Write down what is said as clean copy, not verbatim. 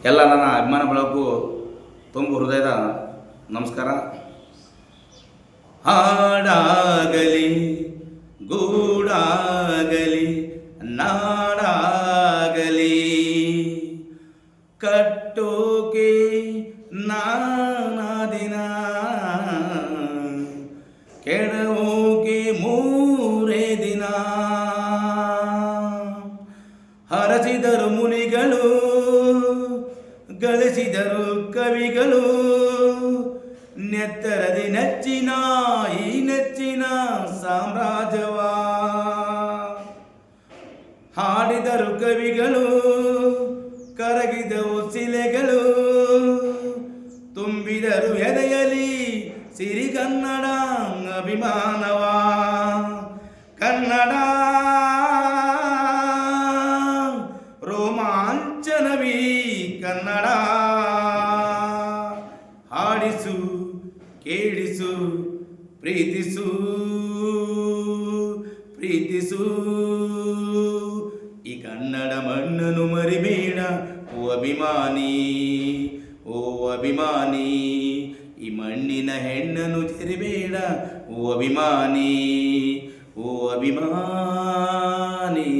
ಎಲ್ಲ ನನ್ನ ಅಭಿಮಾನ ಬಳಗಕ್ಕೂ ತುಂಬ ಹೃದಯದ ನಮಸ್ಕಾರ. ಹಾಡಾಗಲಿ ಗೂಡಾಗಲಿ ನಾಡಾಗಲಿ ಕಟ್ಟೋಕೆ ನಾನಾ ದಿನ ಕೆಡವೋಕೆ ಮೂರೇ ದಿನ. ಹರಸಿದರು ಮುನಿಗಳು, ಗಳಿಸಿದರು ಕವಿಗಳು, ನೆತ್ತರದಿ ನೆಚ್ಚಿನ ಈ ನೆಚ್ಚಿನ ಸಾಮ್ರಾಜ್ಯವ. ಹಾಡಿದರು ಕವಿಗಳು, ಕರಗಿದವು ಶಿಲೆಗಳು, ತುಂಬಿದರು ಎದೆಯಲಿ ಸಿರಿಗನ್ನಡ ಅಭಿಮಾನವ. ಕನ್ನಡ ರೋಮಾಂಚನವೀ ಕನ್ನಡ. ಹಾಡಿಸು ಕೇಳಿಸು ಪ್ರೀತಿಸು ಪ್ರೀತಿಸು ಈ ಕನ್ನಡ ಮಣ್ಣನ್ನು ಮರಿಬೇಡ ಓ ಅಭಿಮಾನಿ, ಓ ಅಭಿಮಾನಿ. ಈ ಮಣ್ಣಿನ ಹೆಣ್ಣನ್ನು ತೆರಿಬೇಡ ಓ ಅಭಿಮಾನಿ, ಓ ಅಭಿಮಾನಿ.